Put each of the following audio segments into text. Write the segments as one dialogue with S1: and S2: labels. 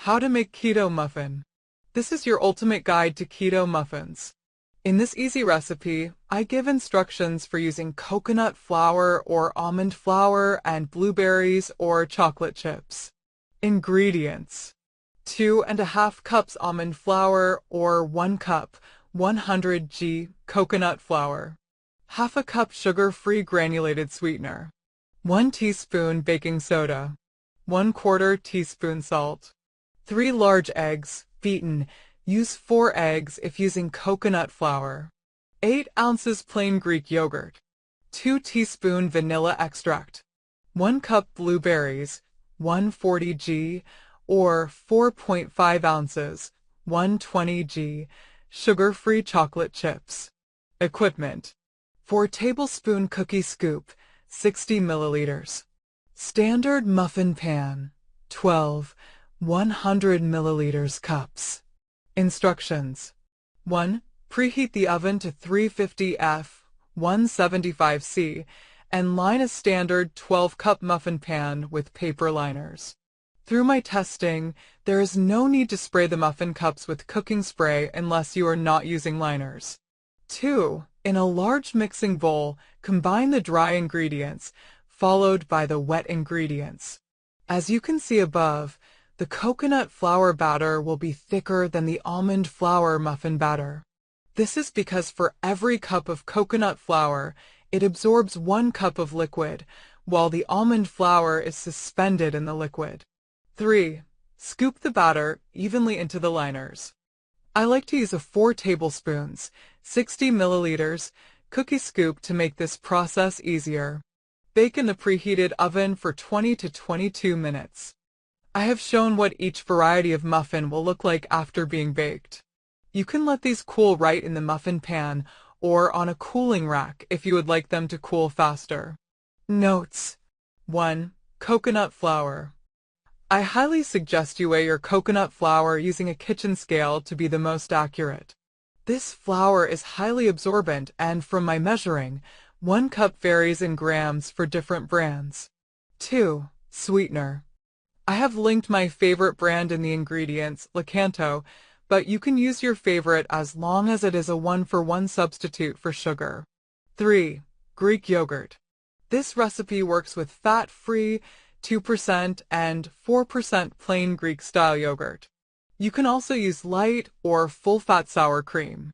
S1: How to make keto muffin. This is your ultimate guide to keto muffins. In this easy recipe, I give instructions for using coconut flour or almond flour and blueberries or chocolate chips. Ingredients: 2½ cups almond flour or 1 cup 100 g coconut flour, ½ cup sugar-free granulated sweetener, 1 teaspoon baking soda, 1/4 teaspoon salt, 3 large eggs, beaten. Use 4 eggs if using coconut flour. 8 ounces plain Greek yogurt. 2 teaspoon vanilla extract. 1 cup blueberries, 140 g, or 4.5 ounces, 120 g, sugar-free chocolate chips. Equipment: 4 tablespoon cookie scoop, 60 milliliters. Standard muffin pan, 12 100 milliliters cups. Instructions: 1. Preheat the oven to 350 F 175 C and line a standard 12-cup muffin pan with paper liners. Through my testing, there is no need to spray the muffin cups with cooking spray unless you are not using liners. 2. In a large mixing bowl, combine the dry ingredients, followed by the wet ingredients. As you can see above, the coconut flour batter will be thicker than the almond flour muffin batter. This is because for every cup of coconut flour, it absorbs 1 cup of liquid, while the almond flour is suspended in the liquid. 3. Scoop the batter evenly into the liners. I like to use a 4 tablespoons, 60 milliliters, cookie scoop to make this process easier. Bake in the preheated oven for 20 to 22 minutes. I have shown what each variety of muffin will look like after being baked. You can let these cool right in the muffin pan or on a cooling rack if you would like them to cool faster. Notes: 1. Coconut flour. I highly suggest you weigh your coconut flour using a kitchen scale to be the most accurate. This flour is highly absorbent and from my measuring, 1 cup varies in grams for different brands. 2. Sweetener. I have linked my favorite brand in the ingredients, Lakanto, but you can use your favorite as long as it is a 1-for-1 substitute for sugar. 3. Greek yogurt. This recipe works with fat-free, 2% and 4% plain Greek-style yogurt. You can also use light or full-fat sour cream.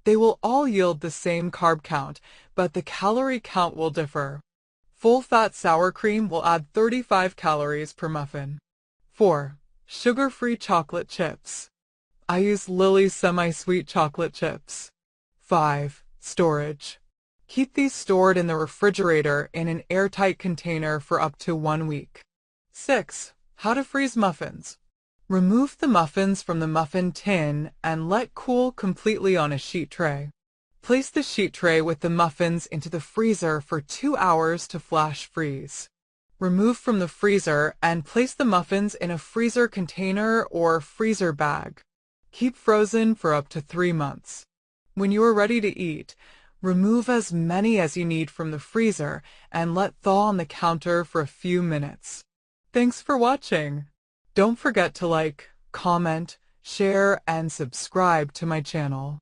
S1: They will all yield the same carb count, but the calorie count will differ. Full-fat sour cream will add 35 calories per muffin. 4. Sugar-free chocolate chips. I use Lily's semi-sweet chocolate chips. 5. Storage. Keep these stored in the refrigerator in an airtight container for up to 1 week. 6. How to freeze muffins. Remove the muffins from the muffin tin and let cool completely on a sheet tray. Place the sheet tray with the muffins into the freezer for 2 hours to flash freeze. Remove from the freezer and place the muffins in a freezer container or freezer bag. Keep frozen for up to 3 months. When you are ready to eat, remove as many as you need from the freezer and let thaw on the counter for a few minutes. Thanks for watching. Don't forget to like, comment, share, and subscribe to my channel.